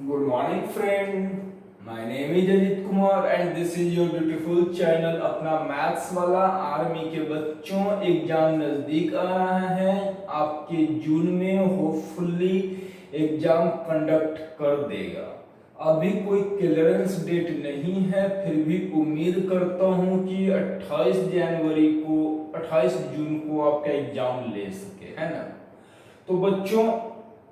Good morning, friend. My name is Ajit Kumar and this is your beautiful channel अपना maths वाला army के बच्चों। Exam नजदीक आ रहा है, आपके जून में होपफुली एग्जाम कंडक्ट कर देगा। अभी कोई क्लियरेंस डेट नहीं है, फिर भी उम्मीद करता हूं कि 28 जून को आपका एग्जाम ले सके, है ना। तो बच्चों,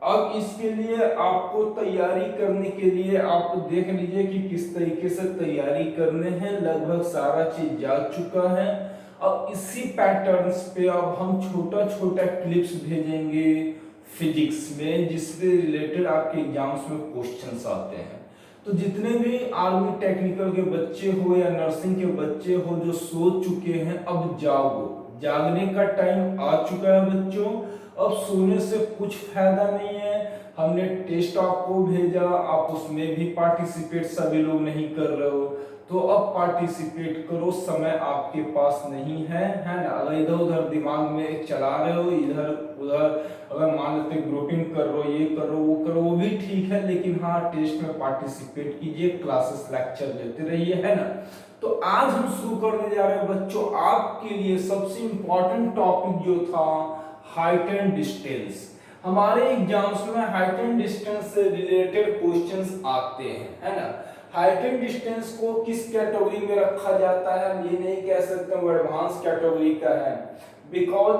अब इसके लिए आपको तैयारी करने के लिए आप देख लीजिए कि किस तरीके से तैयारी करने हैं। लगभग सारा चीज जा चुका है। अब इसी पैटर्न्स पे अब हम छोटा छोटा क्लिप्स भेजेंगे फिजिक्स में, जिससे रिलेटेड आपके एग्जाम्स में क्वेश्चंस आते हैं। तो जितने भी आर्मी टेक्निकल के बच्चे हो या नर्सिंग के बच्चे हो जो सो चुके हैं, अब जागो, जागने का टाइम आ चुका है बच्चों। अब सोने से कुछ फायदा नहीं है। हमने टेस्ट आपको भेजा, आप उसमें भी पार्टिसिपेट सभी लोग नहीं कर रहे हो, तो अब पार्टिसिपेट करो। समय आपके पास नहीं है ना। अगर इधर उधर दिमाग में चला रहे हो, इधर उधर अगर मान लेते ग्रुपिंग कर रहे हो, ये करो वो करो, वो भी ठीक है, लेकिन हाँ टेस्ट में पार्टिसिपेट कीजिए, क्लासेस लेक्चर लेते रहिए, है ना। तो आज हम शुरू करने जा रहे हैं बच्चों आपके लिए सबसे इंपॉर्टेंट टॉपिक जो था हाइट एंड डिस्टेंस। हमारे एग्जाम्स में हाइट एंड डिस्टेंस से रिलेटेड क्वेश्चंस आते हैं, है ना। हाइट एंड डिस्टेंस को किस कैटेगरी में रखा जाता है हम ये नहीं कह सकते, वो एडवांस कैटेगरी का है। बिकॉज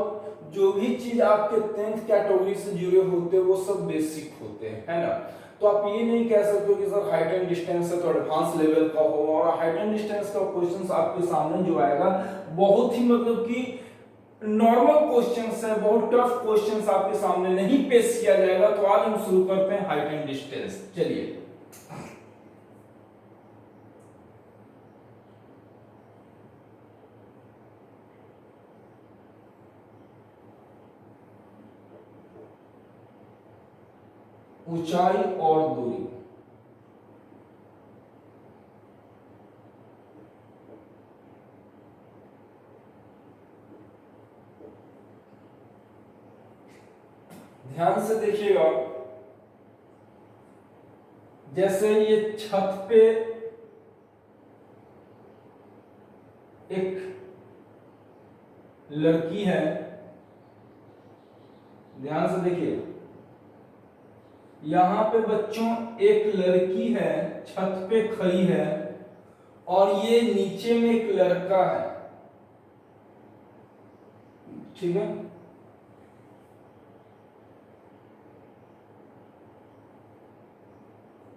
जो भी चीज आपके 10th कैटेगरी से जुड़े होते हैं वो सब बेसिक होते हैं, है ना। तो आप ये नहीं कह सकते कि सर हाइट एंड डिस्टेंस है तो एडवांस लेवल का हो। और हाइट एंड डिस्टेंस का क्वेश्चंस आपके सामने जो आएगा बहुत ही मतलब कि नॉर्मल क्वेश्चंस है, बहुत टफ क्वेश्चंस आपके सामने नहीं पेश किया जाएगा। तो आज हम शुरू करते हैं हाइट एंड डिस्टेंस। चलिए, ऊंचाई और दूरी। ध्यान से देखिएगा, जैसे ये छत पे एक लड़की है, ध्यान से देखिए, यहां पे बच्चों एक लड़की है, छत पे खड़ी है, और ये नीचे में एक लड़का है, ठीक है।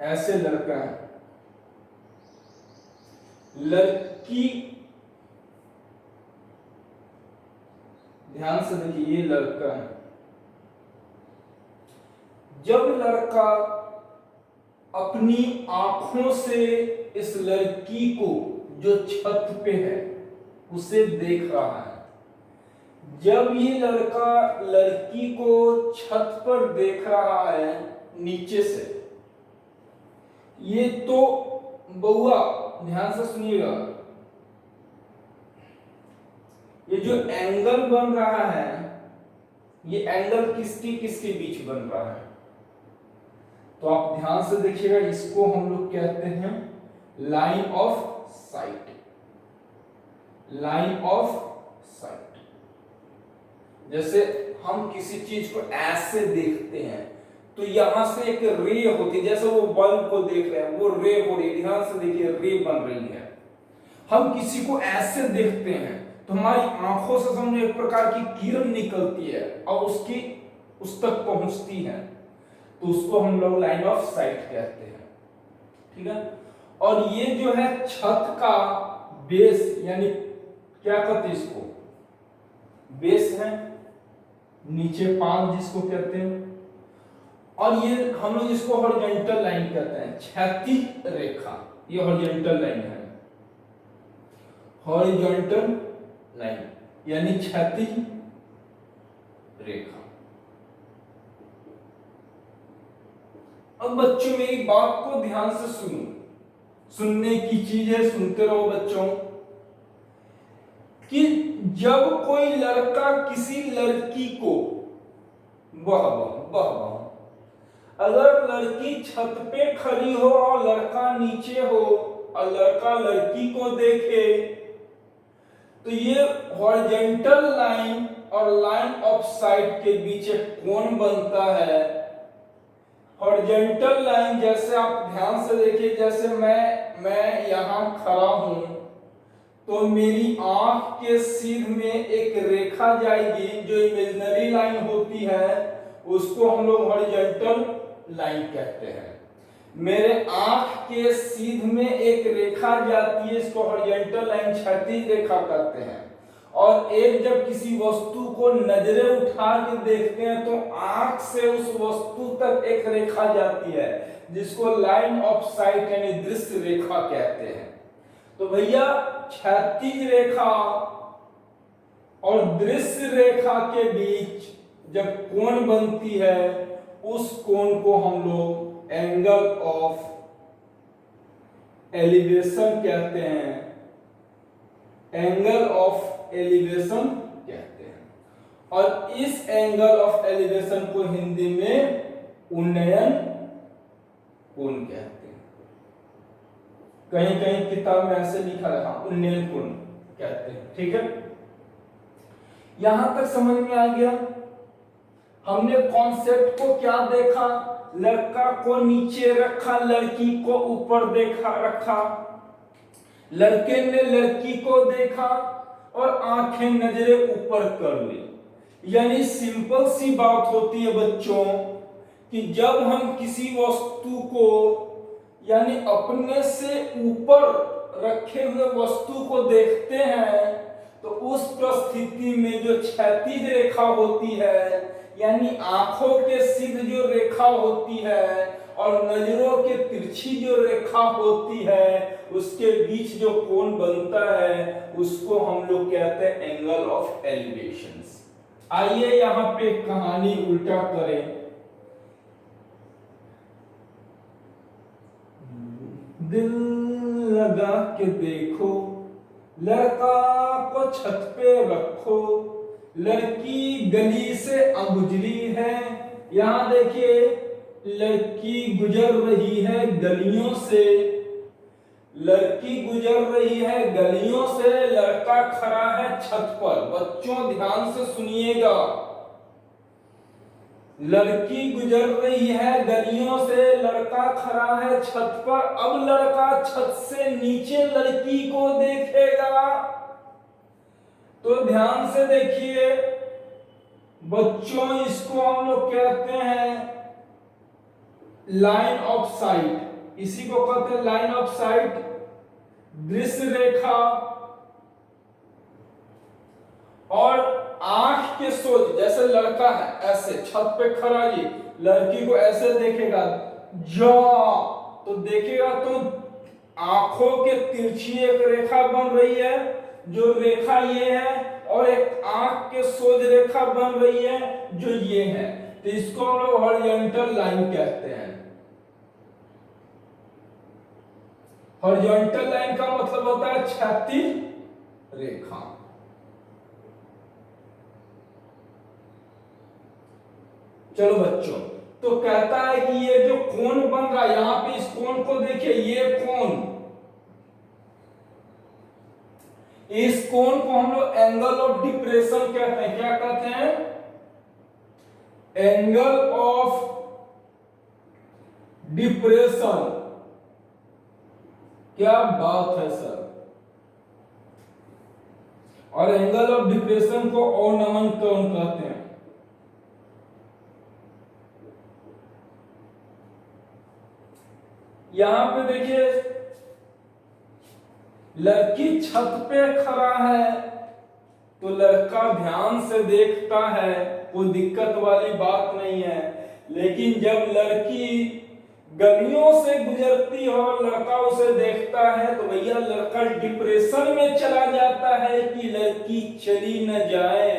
ऐसे लड़का है, लड़की, ध्यान से देखिए, ये लड़का है। जब लड़का अपनी आंखों से इस लड़की को जो छत पे है उसे देख रहा है, जब ये लड़का लड़की को छत पर देख रहा है नीचे से, ये तो बउआ ध्यान से सुनिएगा, ये जो एंगल बन रहा है ये एंगल किसके किसके बीच बन रहा है। तो आप ध्यान से देखिएगा, इसको हम लोग कहते हैं line of site, line of site. जैसे हम किसी चीज को ऐसे देखते हैं तो यहां से एक रे होती है, जैसे वो बल्ब को देख रहे हैं वो रे हो रही है, ध्यान से देखिए रे बन रही है। हम किसी को ऐसे देखते हैं तो हमारी आंखों से समझो एक प्रकार की किरण निकलती है और उसकी उस तक पहुंचती है, तो उसको हम लोग लाइन ऑफ साइट कहते हैं, ठीक है। और ये जो है छत का बेस, यानी क्या कहते हैं इसको, बेस है, नीचे पांव जिसको कहते हैं, और ये हम लोग इसको हॉरिजॉन्टल लाइन कहते हैं, क्षैतिज रेखा, ये हॉरिजॉन्टल लाइन है, हॉरिजॉन्टल लाइन यानी क्षैतिज रेखा। अब बच्चों मेरी बात को ध्यान से सुनो, सुनने की चीज है, सुनते रहो बच्चों, कि जब कोई लड़का किसी लड़की को वाह वाह वाह वाह, अगर लड़की छत पे खड़ी हो और लड़का नीचे हो और लड़का लड़की को देखे तो ये हॉरिजॉन्टल लाइन और लाइन ऑफ साइट के बीच एक कोण बनता है। हॉरिजॉन्टल लाइन जैसे आप ध्यान से देखिए, जैसे मैं यहाँ खड़ा हूं तो मेरी आंख के सीध में एक रेखा जाएगी जो इमेजिनरी लाइन होती है, उसको हम लोग हॉरिजॉन्टल लाइन कहते हैं। मेरे आंख के सीध में एक रेखा जाती है, इसको हॉरिजॉन्टल लाइन क्षैतिज रेखा कहते हैं। और एक जब किसी वस्तु को नजरें उठा के देखते हैं तो आंख से उस वस्तु तक एक रेखा जाती है जिसको लाइन ऑफ साइट यानी दृश्य रेखा कहते हैं। तो भैया क्षैतिज रेखा और दृश्य रेखा के बीच जब कोण बनती है उस कोण को हम लोग एंगल ऑफ एलिवेशन कहते हैं, एंगल ऑफ एलिवेशन कहते हैं। और इस एंगल ऑफ एलिवेशन को हिंदी में उन्नयन कोण कहते हैं। कहीं कहीं किताब में ऐसे लिखा रहा उन्नयन कोण कहते हैं। ठीक है, यहां तक समझ में आ गया। हमने कॉन्सेप्ट को क्या देखा, लड़का को नीचे रखा, लड़की को ऊपर देखा रखा, लड़के ने लड़की को देखा और आंखें नजरें ऊपर कर ली। यानी सिंपल सी बात होती है बच्चों कि जब हम किसी वस्तु को यानी अपने से ऊपर रखे हुए वस्तु को देखते हैं तो उस परिस्थिति में जो क्षैतिज रेखा होती है यानी आंखों के सीध जो रेखा होती है और नजरों के तिरछी जो रेखा होती है उसके बीच जो कोण बनता है उसको हम लोग कहते हैं एंगल ऑफ एलिवेशंस। आइए यहाँ पे कहानी उल्टा करें। दिल लगा के देखो, लड़का को छत पे रखो, लड़की गली से गुजरी है। यहाँ देखिए लड़की गुजर रही है गलियों से, लड़की गुजर रही है गलियों से, लड़का खड़ा है छत पर। बच्चों ध्यान से सुनिएगा, लड़की गुजर रही है गलियों से, लड़का खड़ा है छत पर। अब लड़का छत से नीचे लड़की को देखेगा तो ध्यान से देखिए बच्चों, इसको हम लोग कहते हैं लाइन ऑफ साइट। इसी को कहते हैं लाइन ऑफ साइट, दृश्य रेखा। और आंख के सोझ जैसे लड़का है ऐसे छत पे खड़ा, ये लड़की को ऐसे देखेगा जा तो देखेगा तो आंखों के तिरछी एक रेखा बन रही है, जो रेखा ये है, और एक आंख के सोझ रेखा बन रही है जो ये है। तो इसको हम लोग हॉरिजॉन्टल लाइन कहते हैं। हॉरिजॉन्टल लाइन का मतलब होता है क्षैतिज रेखा। चलो बच्चों, तो कहता है कि ये जो कोण बन रहा है यहां पे, इस कोण को देखिए, ये कोण, इस कोण को हम लोग एंगल ऑफ डिप्रेशन कहते हैं। क्या कहते हैं? Angle of depression. क्या बात है सर। और एंगल ऑफ डिप्रेशन को अवनमन कोण कहते हैं। यहां पे देखिए लड़की छत पे खड़ा है तो लड़का ध्यान से देखता है, कोई दिक्कत वाली बात नहीं है। लेकिन जब लड़की गलियों से गुजरती है और लड़का उसे देखता है तो भैया लड़का डिप्रेशन में चला जाता है कि लड़की चली न जाए।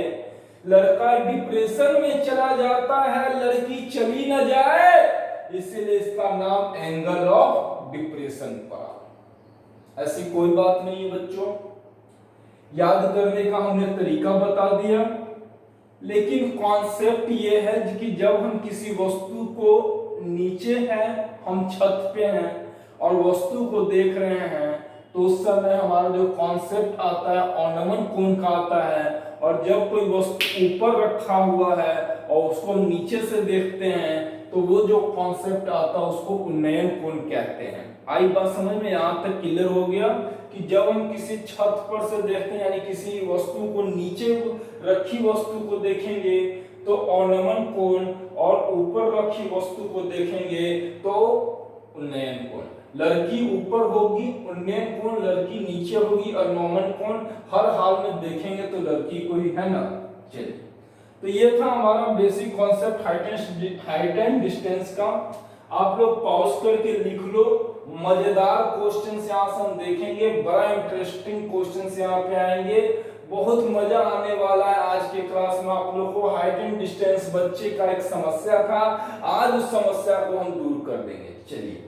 लड़का डिप्रेशन में चला जाता है, लड़की चली न जाए, इसीलिए इसका नाम एंगल ऑफ डिप्रेशन पड़ा। ऐसी कोई बात नहीं है बच्चों, याद करने का हमने तरीका बता दिया। लेकिन कॉन्सेप्ट ये है कि जब हम किसी वस्तु को नीचे है, हम छत पे हैं और वस्तु को देख रहे हैं, तो उस समय हमारा जो कॉन्सेप्ट आता है ऑर्नामेंट कोण का आता है। और जब कोई वस्तु ऊपर रखा हुआ है और उसको हम नीचे से देखते हैं तो वो जो कॉन्सेप्ट आता है उसको उन्नयन कोण कहते हैं। आई बात समझ में? यहाँ तक क्लियर हो गया कि जब हम किसी छत पर से देखते हैं यानी किसी वस्तु को नीचे रखी वस्तु को देखेंगे तो ऑर्नामेंट कोण, और ऊपर रखी वस्तु को देखेंगे तो उन्नयन कोण। लड़की ऊपर होगी, उन्नयन कोण लड़की नीचे होगी, और ऑर्नामेंट कोण हर हाल में देखेंगे तो लड़की को ही, है ना। चलिए, तो ये था हमारा basic concept height and distance का। आप लोग पॉज करके लिख लो, मजेदार क्वेश्चंस यहाँ से हम देखेंगे, बड़ा इंटरेस्टिंग क्वेश्चंस यहाँ पे आएंगे, बहुत मजा आने वाला है आज के क्लास में। आप लोग को हाइट एंड डिस्टेंस बच्चे का एक समस्या था, आज उस समस्या को हम दूर कर देंगे। चलिए,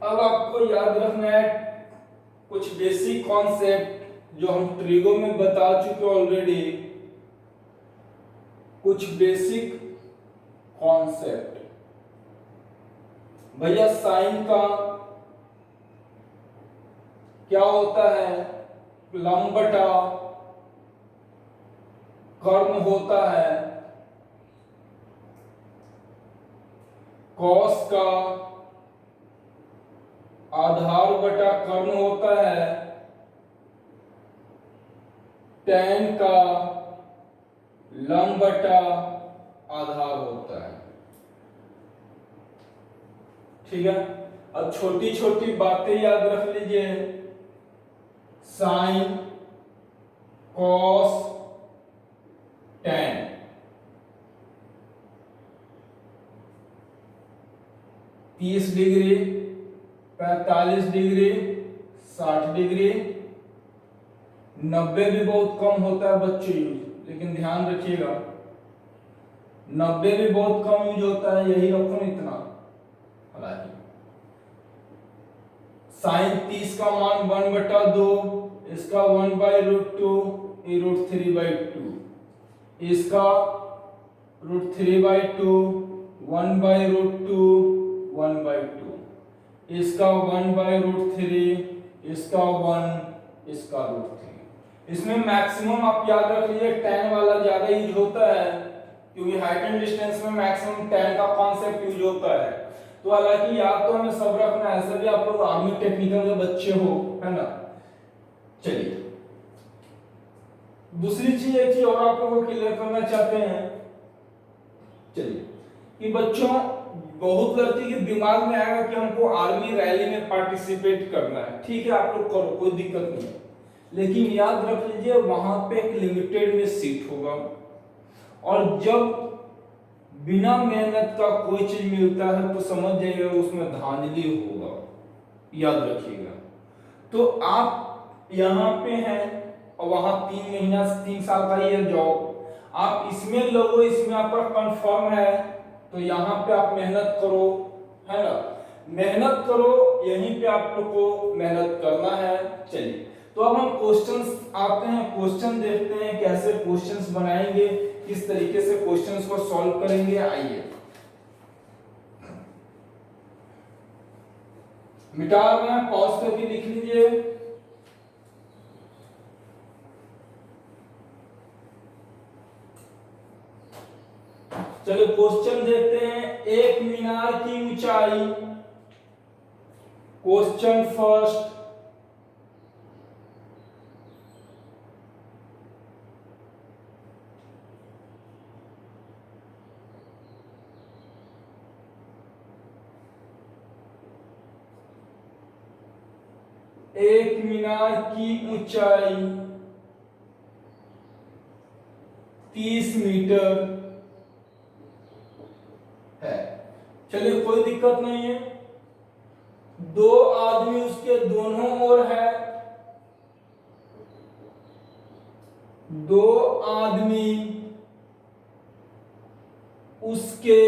अब आपको याद रखना है कुछ बेसिक कॉन्सेप्ट जो हम ट्रिगो में बता चुके ऑलरेडी। कुछ बेसिक कॉन्सेप्ट भैया, साइन का क्या होता है? लंब बटा कर्ण होता है। कॉस का आधार बटा कर्ण होता है। टैन का लंब बटा आधार होता है। ठीक है, अब छोटी छोटी बातें याद रख लीजिए। Sine, cos, tan. 30 degree, 45 degree, 60 degree, 90 भी बहुत कम होता है बच्चों यूज, लेकिन ध्यान रखिएगा 90 भी बहुत कम यूज होता है, यही रखो इतना। हालांकि साइन 30 का मान 1/2, इसका 1/√2, ये √3/2, इसका √3/2, 1/√2, 1/2, इसका 1/√3, इसका 1, इसका √3। इसमें मैक्सिमम आप याद रख लीजिए tan वाला ज्यादा यूज होता है, क्योंकि हाइट एंड डिस्टेंस में मैक्सिमम tan का कॉन्सेप्ट यूज होता है। तो हालांकि याद तो हमें सब रखना है, ऐसा भी आप लोग आर्मी टेक्निकल के बच्चे हो, है ना। चलिए, दूसरी चीज एक चीज और आप लोगों को क्लियर करना चाहते हैं। चलिए, कि बच्चों बहुत लड़की के दिमाग में आएगा कि हमको आर्मी रैली में पार्टिसिपेट करना है। ठीक है, आप लोग करो, कोई दिक्कत नहीं है, लेकिन याद रख लीजिए वहां पे एक लिमिटेड में सीट होगा, और जब बिना मेहनत का कोई चीज मिलता है तो समझ जाइएगा उसमें धांधली होगा, याद रखिएगा। तो आप यहाँ पे हैं और वहां 3 महीना 3 साल का ये जॉब, आप इसमें लोगो, इसमें आपका कंफर्म है, तो यहाँ पे आप मेहनत करो, है ना, मेहनत करो, यहीं पे आप लोग को मेहनत करना है। चलिए, तो अब हम क्वेश्चंस आते हैं, क्वेश्चन देखते हैं कैसे क्वेश्चंस बनाएंगे, किस तरीके से क्वेश्चंस को सॉल्व करेंगे। आइए, मिटा रहे हैं, पॉज करके लिख लीजिए। चलो क्वेश्चन देखते हैं। एक मीनार की ऊंचाई, क्वेश्चन फर्स्ट, एक मीनार की ऊंचाई 30 मीटर है। चलिए, कोई दिक्कत नहीं है, 2 आदमी उसके दोनों ओर है, 2 आदमी उसके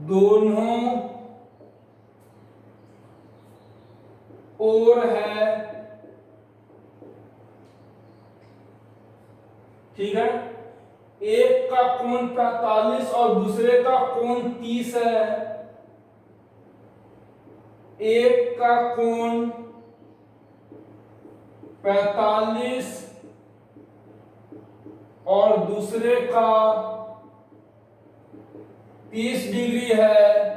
दोनों ओर है, ठीक है। एक का कोण 45 और दूसरे का कोण 30 है। एक का कोण 45 और दूसरे का 30 डिग्री है।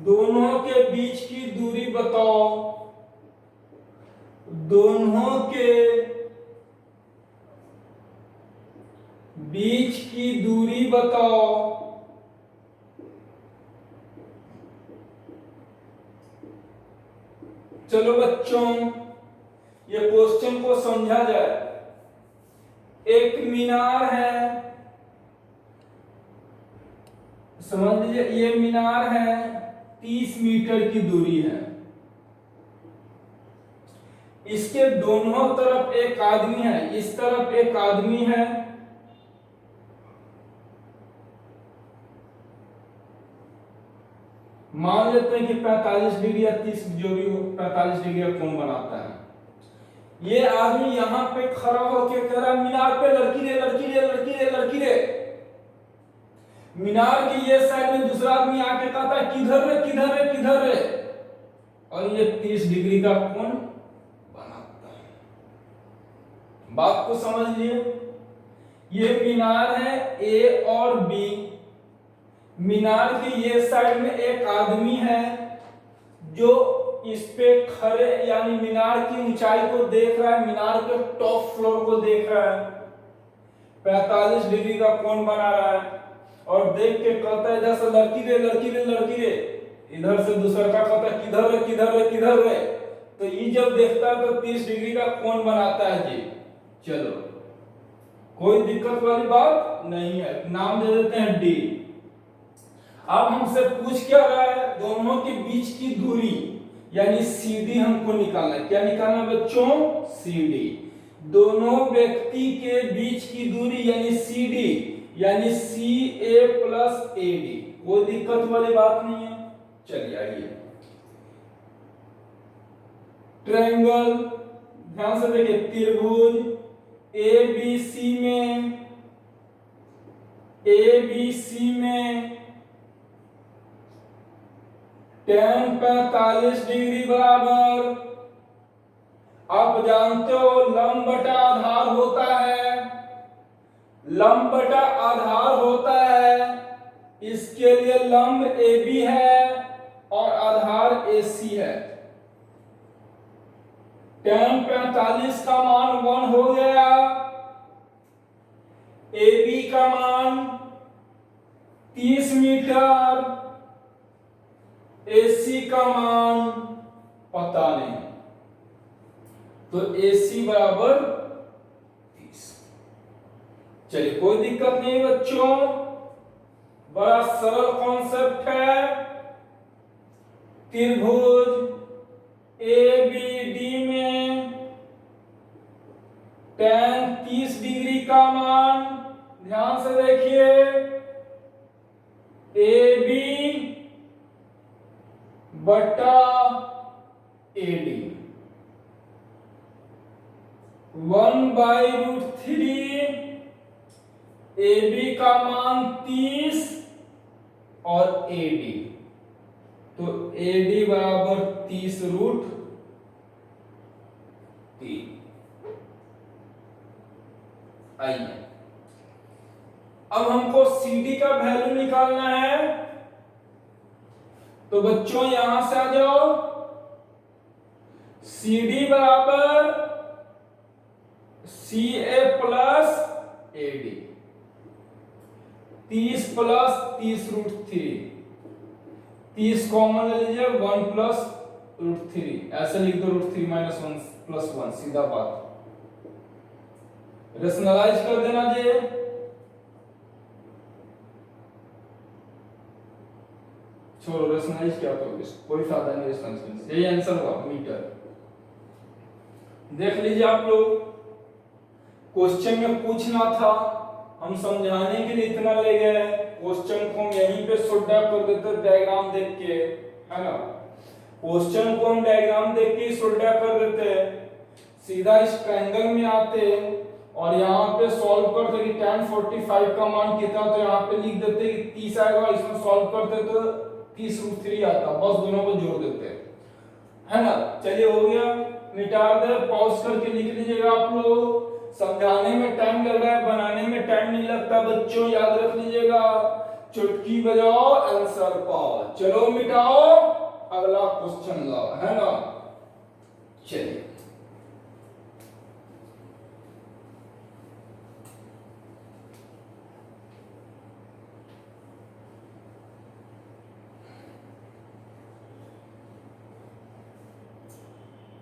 दोनों के बीच की दूरी बताओ। दोनों के बीच की दूरी बताओ। चलो बच्चों, ये क्वेश्चन को समझा जाए। एक मीनार है, समझ लीजिए ये मीनार है, 30 मीटर की दूरी है। इसके दोनों तरफ एक आदमी है, इस तरफ एक आदमी है, मान लेते हैं कि 45 डिग्री या 30 जो भी हो 45 डिग्री का कोण बनाता है। ये आदमी यहाँ पे खड़ा होकर कह रहा है मीनार पे लड़की रे लड़की रे लड़की रे लड़की रे। मीनार की ये साइड में दूसरा आदमी आके कहता है किधर रे किधर रे किधर रे, और ये 30 डिग्री का कोण बनाता है। बात को समझ लिए। ये मीनार है ए और बी। मीनार की ये साइड में एक आदमी है जो इस पे खड़े यानी मीनार की ऊंचाई को देख रहा है, मीनार के टॉप फ्लोर को देख रहा है, 45 डिग्री का कोण बना रहा है और देख के कहता है इधर से लड़की रे लड़की रे लड़की रे, इधर से दूसरा का कहता है किधर रे किधर रे किधर रे। तो ये जब देखता है तो 30 डिग्री का कोण बनाता है जी। चलो कोई दिक्कत वाली बात नहीं है, नाम दे देते हैं डी। अब हमसे पूछ क्या रहा है, दोनों के बीच की दूरी यानी CD हमको निकालना है। क्या निकालना है बच्चों? CD। दोनों व्यक्ति के बीच की दूरी यानी CD यानी CA प्लस AD। कोई दिक्कत वाली बात नहीं है। चलिए आइए, ट्रायंगल ध्यान से देखिए, त्रिभुज ABC में tan 45 डिग्री बराबर, आप जानते हो लंब बटा आधार होता है, लंब बटा आधार होता है। इसके लिए लंब AB है और आधार AC है। tan 45 का मान 1 हो गया, AB का मान 30 मीटर, AC का मान पता नहीं, तो AC बराबर 30। चलिए कोई दिक्कत नहीं बच्चों, बड़ा सरल कॉन्सेप्ट है। त्रिभुज ABD में tan 30 डिग्री का मान, ध्यान से देखिए, AB बटा AD 1/√3। AB का मान 30 और AD, तो AD बराबर 30√3। आइए अब हमको CD का वैल्यू निकालना है, तो बच्चों यहां से आ जाओ। CD बराबर CA plus AD, 30 plus 30√3, 30 common ले लीजिए, 1 प्लस √3, ऐसे लिख दो √3 माइनस 1 प्लस 1, सीधा बात। रेशनलाइज कर देना जी। छोड़ो रेशनलाइज क्या तो कोई फायदा नहीं रेशनलाइज से, यही आंसर हुआ मीटर। देख लीजिए आप लोग, क्वेश्चन में पूछना था हम समझाने के लिए इतना ले गए, क्वेश्चन को हम यहीं पे सोल्व कर देते डायग्राम देख के, है ना। क्वेश्चन को हम डायग्राम देख के सोल्व कर देते, सीधा इस ट्रायंगल में आते और यहाँ पे सॉल्व करते कि tan 45 का मान कितना, तो यहाँ पे लिख देते कि 30 आएगा, इसमें सॉल्व करते तो 30√3 आता, बस दोनों को जोड़ देते, है ना। चलिए हो गया, मिटा दे, पॉज करके लिख लीजिएगा आप लोग। समझाने में टाइम लग रहा है, बनाने में टाइम नहीं लगता बच्चों, याद रख लीजिएगा। चुटकी बजाओ, आंसर पाओ। चलो मिटाओ, अगला क्वेश्चन लाओ, है ना। चलिए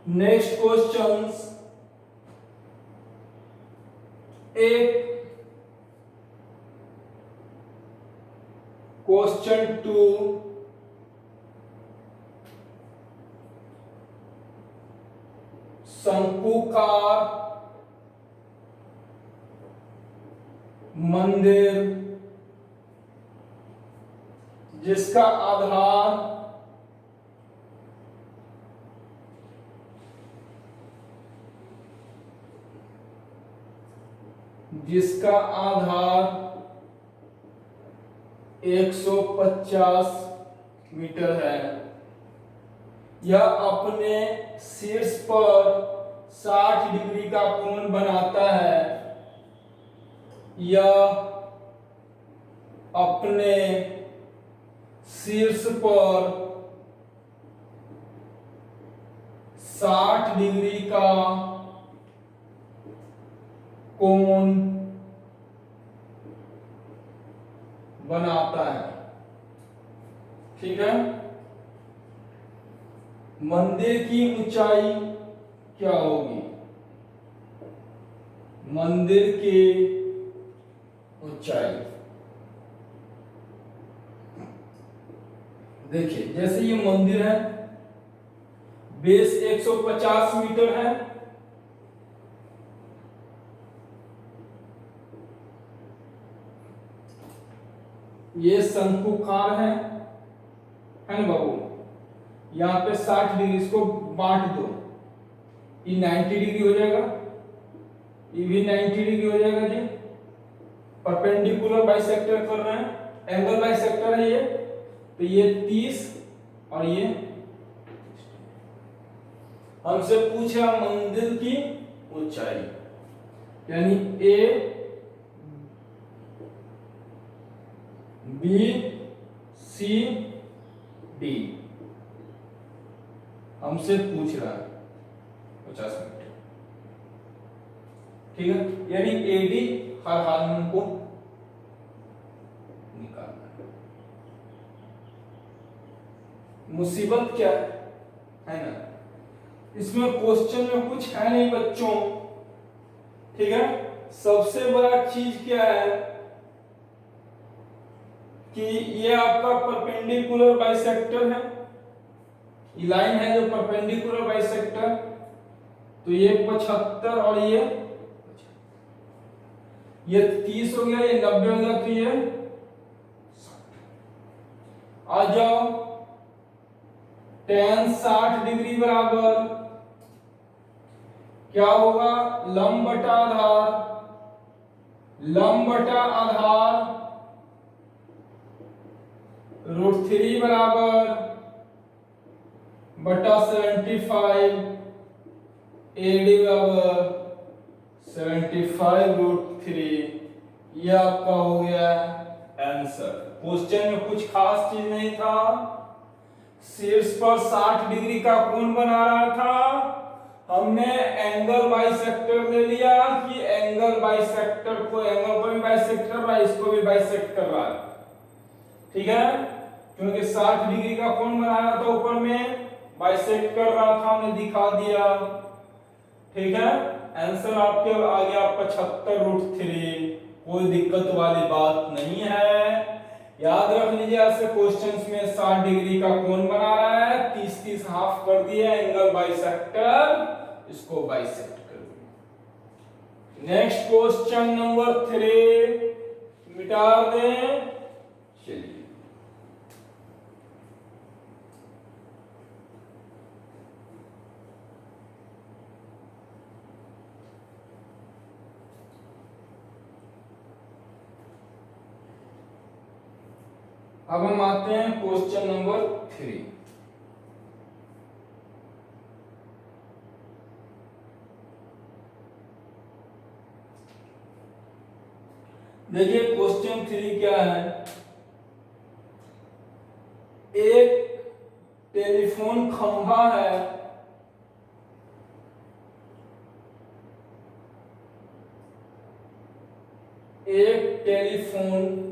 नेक्स्ट क्वेश्चंस, क्वेश्चन 2 शंकुकार मंदिर जिसका आधार जिसका आधार 150 मीटर है, यह अपने शीर्ष पर 60 डिग्री का कोण बनाता है, यह अपने शीर्ष पर 60 डिग्री का कोण बनाता है, ठीक है। मंदिर की ऊंचाई क्या होगी, मंदिर की ऊंचाई देखिए, जैसे ये मंदिर है, बेस 150 मीटर है, ये शंकुकार है ना बाबू। यहाँ पे 60 डिग्री, इसको बांट दो, ये 90 डिग्री हो जाएगा, ये भी 90 डिग्री हो जाएगा जी। परपेंडिकुलर बाइसेक्टर कर रहे हैं, एंगल बाइसेक्टर है ये, तो ये 30 और ये। हमसे पूछा मंदिर की ऊंचाई, यानी ए बी सी डी हमसे पूछ रहा है 50 मीटर, ठीक है। यानी एडी हर हाल में हमको निकालना है। मुसीबत क्या है ना, इसमें क्वेश्चन में कुछ है नहीं बच्चों, ठीक है। सबसे बड़ा चीज क्या है कि ये आपका परपेंडिकुलर बाइसेक्टर है, ये लाइन है जो परपेंडिकुलर बाइसेक्टर, तो ये 75 और ये 30 हो गया, ये 90 हो गया, तो ये 60। आ जाओ, tan 60 डिग्री बराबर क्या होगा, लंब बटा आधार, लंब बटा आधार √3 बराबर बटा 75, एडी बराबर 75√3। यह आपका हो गया आंसर। क्वेश्चन में कुछ खास चीज नहीं था, शीर्ष पर 60 डिग्री का कोण बना रहा था, हमने एंगल बाइसेक्टर ले लिया कि एंगल बाइसेक्टर को, एंगल को भी बाइसेक्ट कर रहा है, इसको भी बाइसेक्ट कर रहा है, ठीक है। क्योंकि 60 डिग्री का कोण बनाया था, ऊपर में बाइसेक्ट कर रहा था, हमने दिखा दिया, ठीक है। आंसर आपके आ गया 75√3, कोई दिक्कत वाली बात नहीं है। याद रख लीजिए, ऐसे क्वेश्चंस में 60 डिग्री का कोण बना रहा है, 30 हाफ कर दिया एंगल बाइसेक्टर, इसको बाइसेक्ट कर दिया, नेक्स्ट क्वेश्चन नंबर 3 मिटा दें। चलिए अब हम आते हैं क्वेश्चन नंबर 3। देखिए क्वेश्चन 3 क्या है। एक टेलीफोन खंभा है, एक टेलीफोन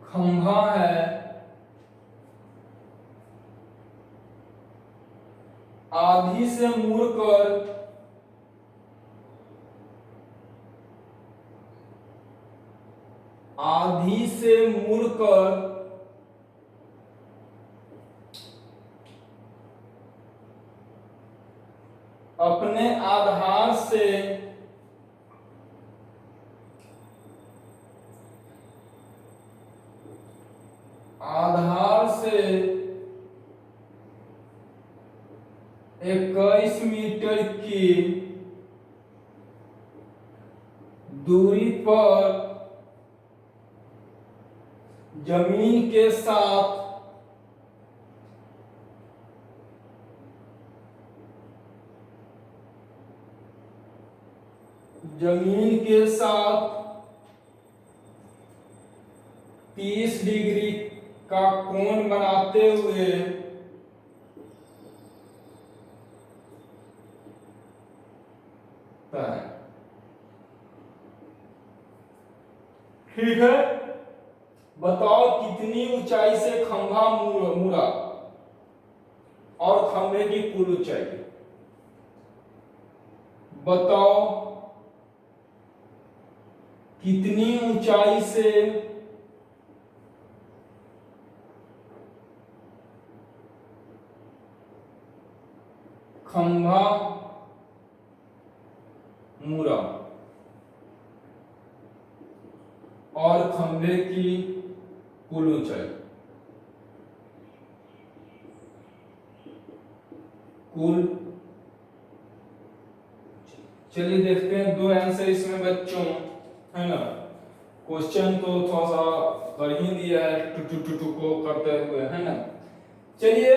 खंभा है, आधी से मुड़कर अपने आधार से 21 मीटर की दूरी पर जमीन के साथ जमीन के साथ 30 डिग्री का कोण बनाते हुए ठीक है। बताओ कितनी ऊंचाई से खंभा मुड़ा और खंभे की कुल ऊंचाई। बताओ कितनी ऊंचाई से खंभा मुड़ा और खंभे की कुल ऊंचाई। कुल चलिए देखते हैं दो आंसर इसमें बच्चों, है ना। क्वेश्चन तो थोड़ा सा कर ही दिया है टू को करते हुए, है ना। चलिए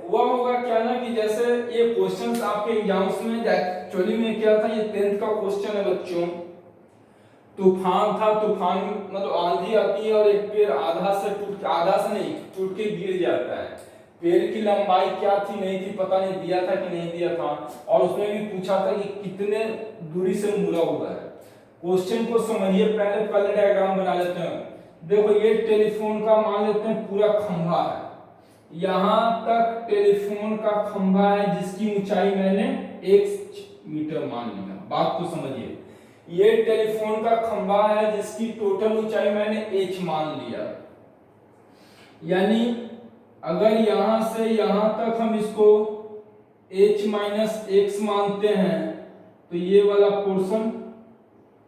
हुआ होगा क्या ना कि जैसे ये क्वेश्चंस आपके एग्जाम्स में एक्चुअली में क्या था, ये 10th का क्वेश्चन है बच्चों। तूफान था, तूफान मतलब आंधी आती है और एक पेड़ आधा से नहीं टूट के गिर जाता है। पेड़ की लंबाई क्या थी नहीं थी पता नहीं, दिया था कि नहीं दिया था, और उसमें भी पूछा था कि कितने दूरी से मुड़ा हुआ है। क्वेश्चन को समझिए, पहले डायग्राम बना लेते हैं। देखो ये टेलीफोन का मान लेते हैं पूरा खंभा है, यहां तक टेलीफोन का खंभा है जिसकी ऊंचाई मैंने 1 मीटर मान लिया। बात को समझिए, ये टेलीफोन का खंभा है जिसकी टोटल ऊंचाई मैंने h मान लिया। यानी अगर यहां से यहां तक हम इसको h माइनस x मानते हैं तो ये वाला पोर्शन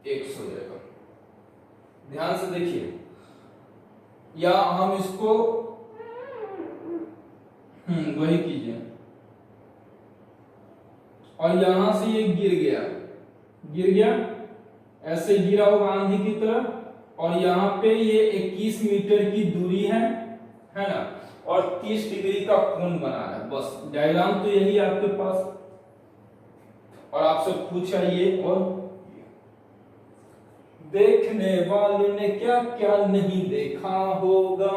x हो जाएगा। ध्यान से देखिए, या हम इसको वही कीजिए, और यहां से ये गिर गया ऐसे गिरा होगा आंधी की तरह, और यहाँ पे ये 21 मीटर की दूरी है ना, और 30 डिग्री का कोण बना रहा है। बस डायग्राम तो यही है आपके पास, और आपसे पूछा ये और देखने वालों ने क्या क्या नहीं देखा होगा।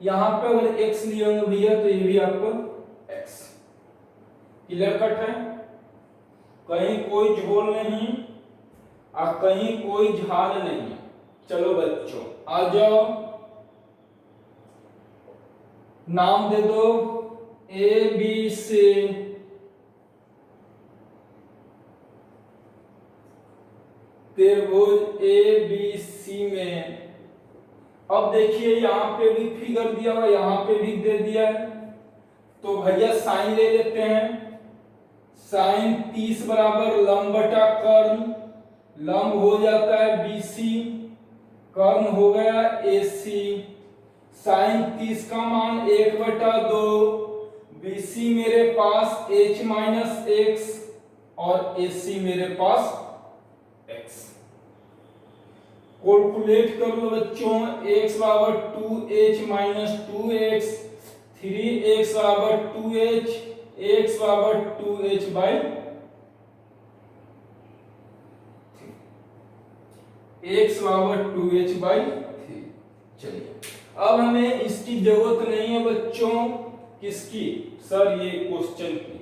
यहाँ पे अगर x लिए होंगे भैया तो ये भी आपको x। क्लियर कट है, कहीं कोई झोल नहीं और कहीं कोई झाल नहीं। चलो बच्चों आ जाओ, नाम दे दो ए बी सी, त्रिभुज ए बी सी में। अब देखिए यहाँ पे भी फिगर दिया हुआ, यहाँ पे भी दे दिया है, तो भैया साइन ले लेते हैं। साइन 30 बराबर लंब बटा कर्ण, लंब हो जाता है BC, कर्ण हो गया AC। साइन 30 का मान 1/2, BC मेरे पास h माइनस एक्स और AC मेरे पास x। कैलकुलेट कर लो बच्चों, x बराबर 2h माइनस 2x, 3x बराबर 2h, x बराबर 2h बाई x बराबर 2h बाई 3। चलिए अब हमें इसकी जरूरत नहीं है बच्चों, किसकी सर, ये क्वेश्चन की।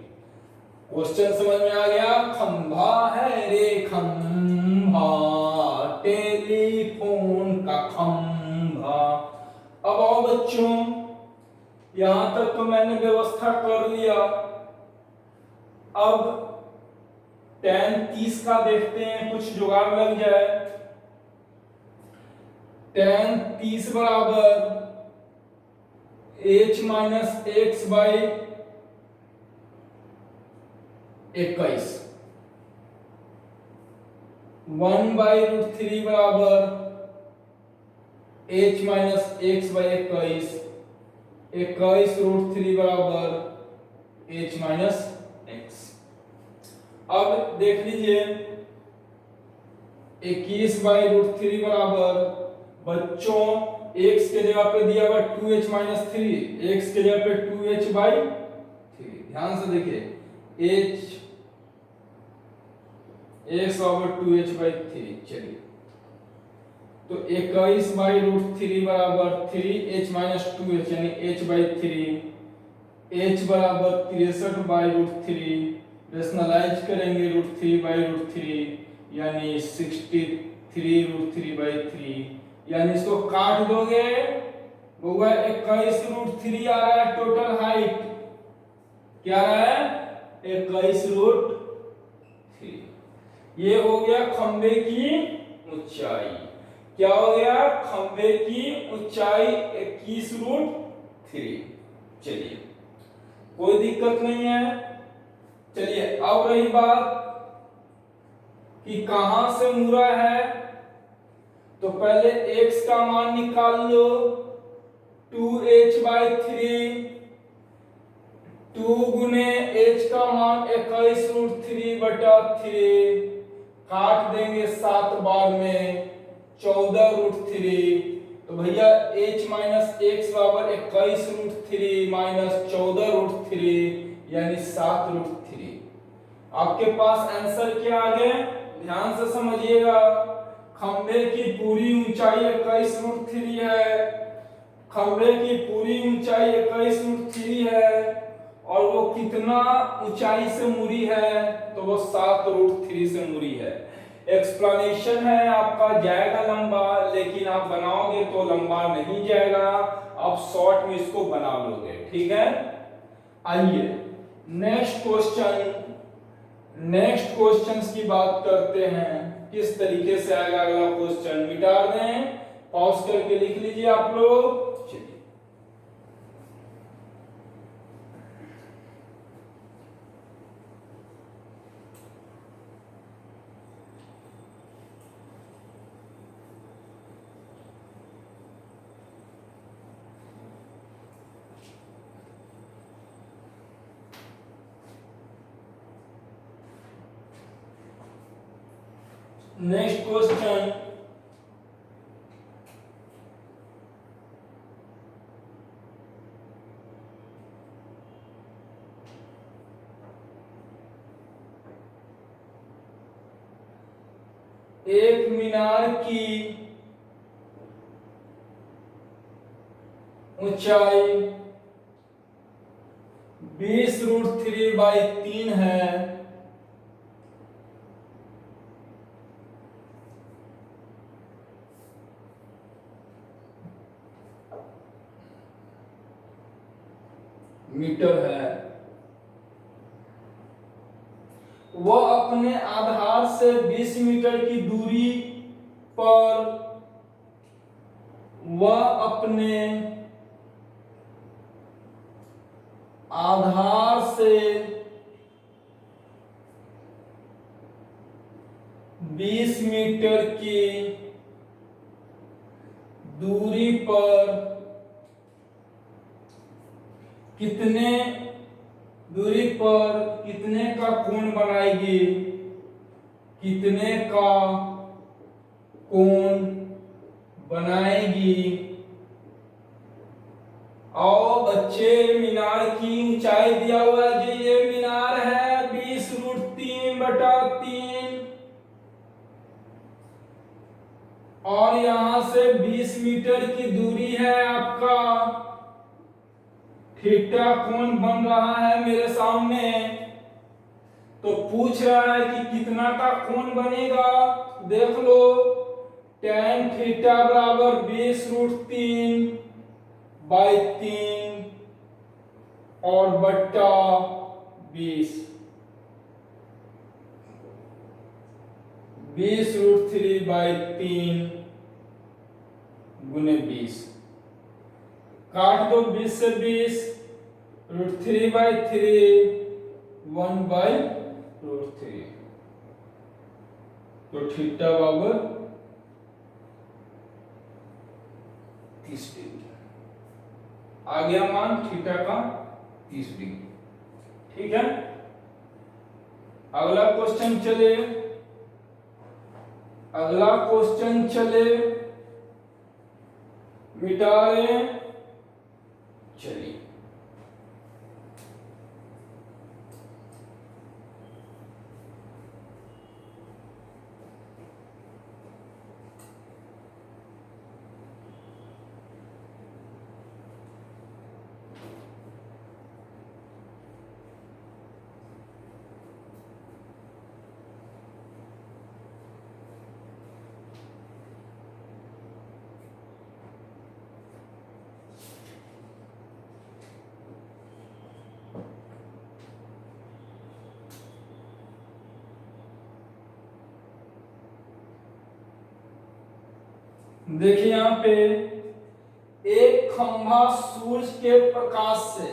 क्वेश्चन समझ में आ गया, खंभा है रे खंभा, टेलीफोन का खंभा। अब आओ बच्चों, यहां तक तो मैंने व्यवस्था कर लिया। अब tan 30 का देखते हैं, कुछ जुगाड़ लग जाए। tan 30 बराबर h माइनस एक्स बाई 21, 1/√3 बराबर h माइनस एक्स बाई 21, 21√3 बराबर h माइनस एक्स। अब देख लीजिए, 21/√3 बराबर बच्चों x के जगह पे दिया हुआ 2h माइनस 3, x के जगह पे 2h बाई 3। ध्यान से देखिए, h x बराबर 2h बाई 3। चलिए तो 21/√3 बराबर 3h माइनस 2h यानी h बाई 3, h बराबर 63/√3, रेशनलाइज करेंगे √3/√3 यानी 63√3 बाई 3, यानी इसको काट दोगे होगा 21√3 आ रहा है टोटल हाइट। क्या आ रहा है 21√3। ये हो गया खंबे की ऊंचाई। क्या हो गया, खंबे की ऊंचाई 21√3। चलिए कोई दिक्कत नहीं है। चलिए अब रही बात कि कहां से मुड़ा है, तो पहले x का मान निकाल लो, 2h/3, 2 गुने h का मान 21√3/3, काट देंगे 7 बार में 14√3। तो भैया h माइनस एक्स बराबर 21√3 माइनस 14√3 यानी 7√3। आपके पास आंसर क्या आ गए, ध्यान से समझिएगा। खंबे की पूरी ऊंचाई 21√3 है, खंबे की पूरी ऊंचाई 21√3 है, और वो कितना ऊंचाई से मुड़ी है, तो वो 7√3 से मुड़ी है। एक्सप्लेनेशन है आपका, जाएगा लंबा, लेकिन आप बनाओगे तो लंबा नहीं जाएगा, आप शॉर्ट में इसको बना लोगे। ठीक है, आइए नेक्स्ट क्वेश्चंस की बात करते हैं। किस तरीके से आएगा अगला क्वेश्चन, मिटा दें, पॉज करके लिख लीजिए आप लोग। चलिए नेक्स्ट क्वेश्चन, एक मीनार की ऊंचाई 20√3/3 है, मीटर है। वह अपने आधार से 20 मीटर की दूरी पर वह अपने आधार से 20 मीटर की दूरी पर कितने का कोण बनाएगी, कितने का कोण बनाएगी। और बच्चे मीनार की ऊंचाई दिया हुआ है जी, ये मीनार है 20√3/3 और यहां से 20 मीटर की दूरी है आपका। थीटा कोण बन रहा है मेरे सामने, तो पूछ रहा है कि कितना का कोण बनेगा। देख लो, tan थीटा बराबर 20√3/3 और बट्टा 20, 20√3/3 गुने 20, काट दो 20 से 20, √3/3 1/√3, तो थीटा बराबर 30 डिग्री आ गया मान थीटा का 30 डिग्री। ठीक है, अगला क्वेश्चन चले, मिटा रहे हैं। चलिए, देखिए यहां पे एक खंभा सूरज के प्रकाश से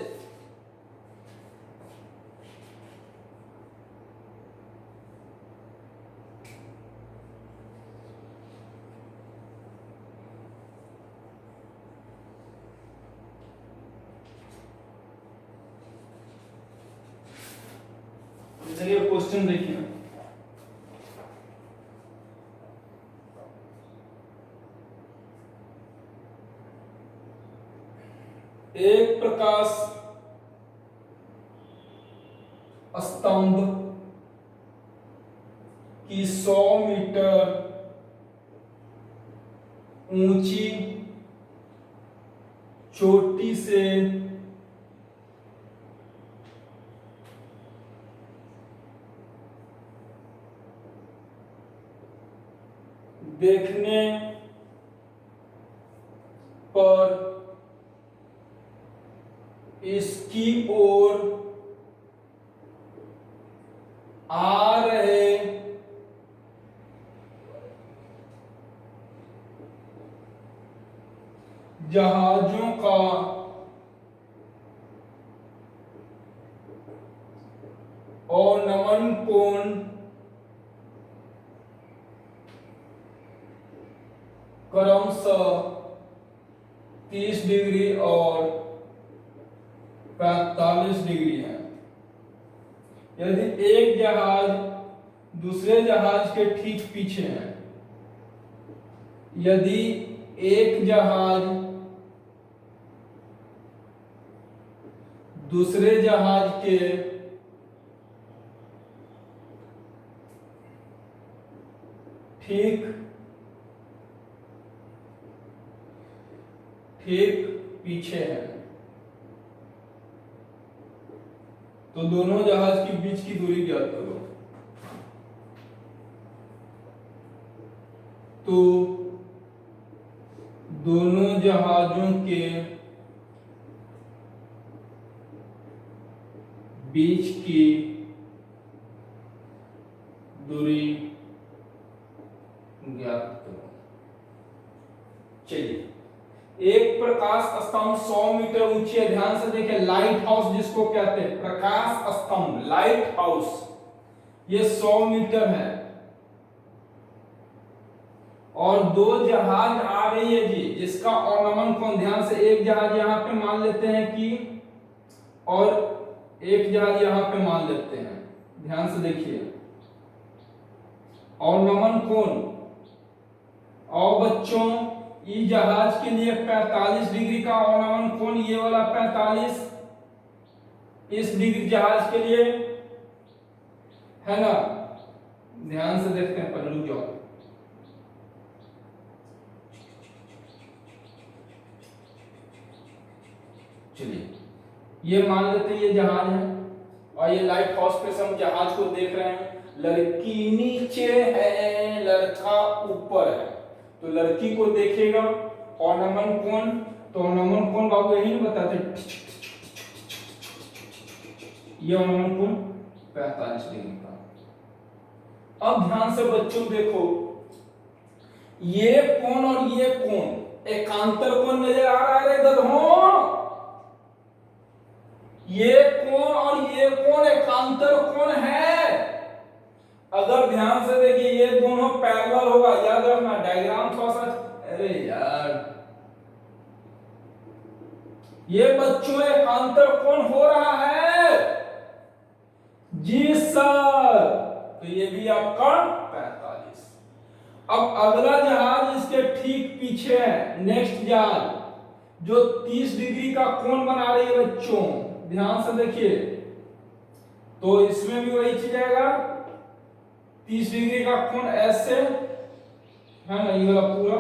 चलिए क्वेश्चन देखिए, एक प्रकाश स्तंभ की 100 मीटर ऊंची चोटी से देखने पर इसकी ओर आ रहे जहाजों का अवनमन कोण क्रमशः 30 डिग्री और 45 डिग्री है। यदि एक जहाज दूसरे जहाज के ठीक पीछे है, यदि एक जहाज दूसरे जहाज के ठीक पीछे है, तो दोनों जहाज के बीच की दूरी ज्ञात करो। तो दोनों जहाजों के बीच की दूरी ज्ञात करो। चलिए, एक प्रकाश स्तंभ 100 मीटर ऊंची है। ध्यान से देखिए, लाइट हाउस जिसको कहते हैं, प्रकाश स्तंभ लाइट हाउस, ये 100 मीटर है। और दो जहाज आ रही है जी, जिसका ऑर्नामेंट कोण, ध्यान से एक जहाज यहाँ पे मान लेते हैं कि, और एक जहाज यहाँ पे मान लेते हैं, ध्यान से देखिए ऑर्नामेंट कोण। और बच्चों ई जहाज के लिए 45 डिग्री का ऑर्नामेंट कोण, ये वाला 45 इस डिग्री जहाज के लिए है ना। ध्यान से देखते हैं, पहले रुक जाओ। चलिए ये मान लेते हैं ये जहाज है, और ये लाइट हाउस पे से हम जहाज को देख रहे हैं। लड़की नीचे है, लड़का ऊपर है, तो लड़की को देखेगा ऑर्नामेंट कोण, तो ऑर्नामेंट कोण बाबू यही नहीं बताते, ये ऑर्नामेंट कोण 45 डिग्री का। अब ध्यान से बच्चों देखो, ये कोण और ये कोण एकांतर कोण नजर आ रहा है गधों। ये कोण और ये कोण एकांतर कोण है। अगर ध्यान से देखिए ये दोनों पैरेलल होगा, याद रखना डायग्राम थोड़ा सा, अरे यार ये बच्चों एकांतर कोण हो रहा है जी सर, तो ये भी आपका 45। अब अगला जहाज इसके ठीक पीछे है, नेक्स्ट जहाज जो 30 डिग्री का कोण बना रही है बच्चों, ध्यान से देखिए, तो इसमें भी वही चीज आएगा, 30 डिग्री का कोण ऐसे है ना, ये वाला पूरा,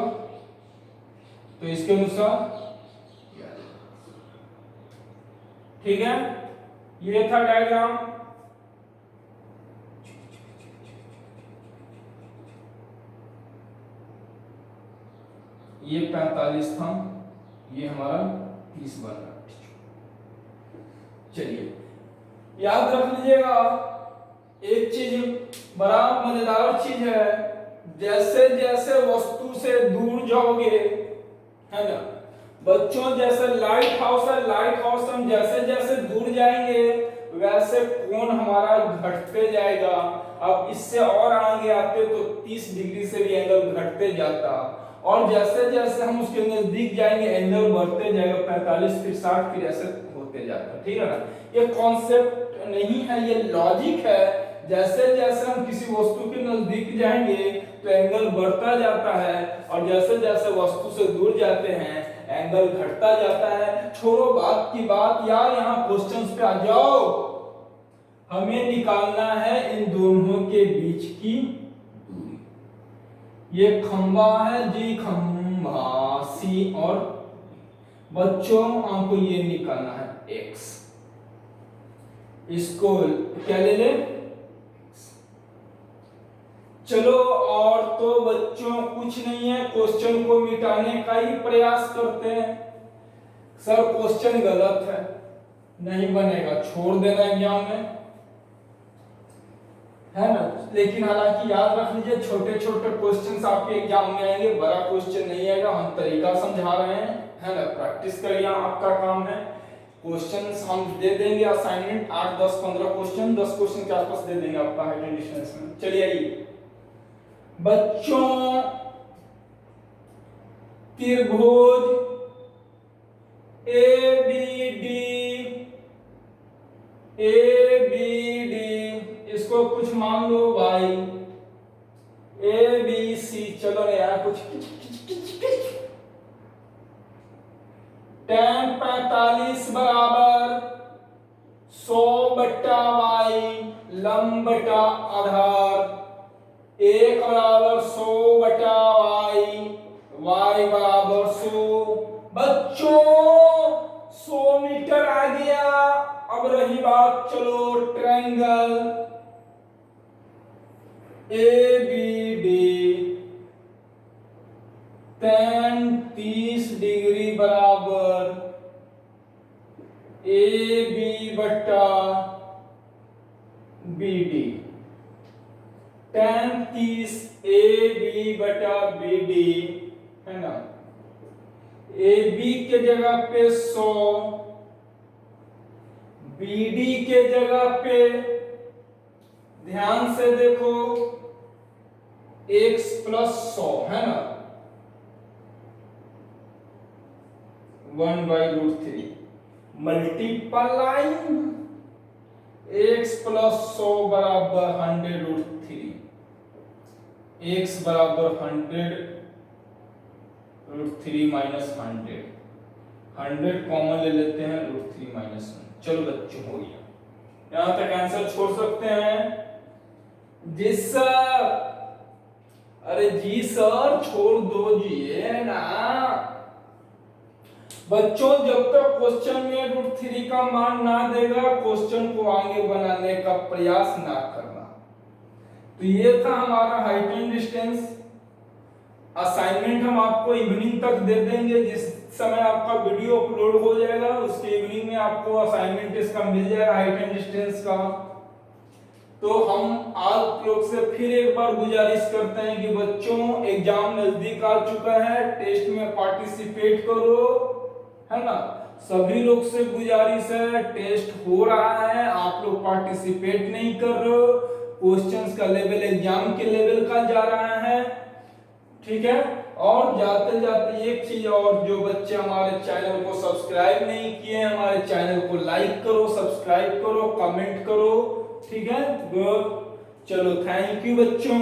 तो इसके अनुसार ठीक है। ये था डायग्राम। ये 45 था, ये हमारा 30 बन रहा। चलिए याद रख लीजिएगा, एक चीज बड़ा मजेदार चीज है, जैसे जैसे वस्तु से दूर जाओगे है ना बच्चों, जैसे लाइट हाउस है, लाइट हाउस हम जैसे जैसे दूर जाएंगे वैसे कोण हमारा घटते जाएगा। अब इससे और आगे आते तो 30 डिग्री से भी एंगल घटते जाता, और जैसे जैसे हम उसके नजदीक जाएंगे एंगल बढ़ते जाएगा, 45 फिर 60 फिर ऐसे होते जाता, ठीक है ना। ये कॉन्सेप्ट नहीं है, ये लॉजिक है। जैसे जैसे हम किसी वस्तु के नजदीक जाएंगे तो एंगल बढ़ता जाता है, और जैसे जैसे वस्तु से दूर जाते हैं एंगल घटता जाता है। छोड़ो बात की बात यार, यहाँ क्वेश्चंस पे आ जाओ। हमें निकालना है इन दोनों के बीच की दूरी। ये खंबा है जी, खंबा सी, और बच्चों हमको ये निकालना है एक्स। इसको क्या ले ले, चलो। और तो बच्चों कुछ नहीं है, क्वेश्चन को मिटाने का ही प्रयास करते हैं। सर क्वेश्चन गलत है, नहीं बनेगा, छोड़ देना एग्जाम में, है ना। लेकिन हालांकि याद रख लीजिए छोटे छोटे क्वेश्चंस आपके एग्जाम में आएंगे, बड़ा क्वेश्चन नहीं आएगा। हम तरीका समझा रहे हैं, है ना, प्रैक्टिस करिए, आपका काम है। क्वेश्चंस हम दे देंगे असाइनमेंट 8 10 15 क्वेश्चन, 10 क्वेश्चन के आसपास दे देंगे आपका हाइट एंड डिस्टेंस में। चलिए आइए बच्चों, त्रिभुज ABD, इसको कुछ मान लो भाई ABC। चलो ना यार कुछ, tan 45 बराबर 100/y, लंब बटा आधार, 1 बराबर 100/y, y बराबर 100। बच्चों 100 मीटर आ गया। अब रही बात, चलो ट्रायंगल ABD, tan 30 डिग्री बराबर AB बटा BD, tan 30 AB बटा BD, है ना। AB के जगह पे 100, BD के जगह पे ध्यान से देखो x प्लस 100 है ना 1/√3 मल्टीप्लाइंग x प्लस 100 बराबर 100√3 x बराबर 100√3 माइनस 100 कॉमन ले लेते हैं √3 माइनस 1। चलो बच्चों हो गया, यहां तक आंसर छोड़ सकते हैं। जी सर, अरे जी सर छोड़ दो जी है ना बच्चों, जब तक क्वेश्चन में √3 का मान ना देगा क्वेश्चन को आगे बनाने का प्रयास ना करना। तो ये था हमारा हाइट एंड डिस्टेंस। असाइनमेंट हम आपको इवनिंग तक दे देंगे, जिस समय आपका वीडियो अपलोड हो जाएगा उसके इवनिंग में आपको असाइनमेंट इसका मिल जाएगा हाइट एंड डिस्टेंस का। तो हम आप लोग से फिर एक बार गुजारिश करते हैं कि बच्चों एग्जाम नजदीक आ चुका है, टेस्ट में पार्टिसिपेट करो, है ना। सभी लोग से गुजारिश है, टेस्ट हो रहा है, आप लोग पार्टिसिपेट नहीं कर रहे हो, क्वेश्चंस का लेवल एग्जाम के लेवल का जा रहा है, ठीक है। और जाते जाते एक चीज और, जो बच्चे हमारे चैनल को सब्सक्राइब नहीं किए हमारे चैनल को लाइक करो, सब्सक्राइब करो, कमेंट करो, ठीक है। गुड, चलो थैंक यू बच्चों।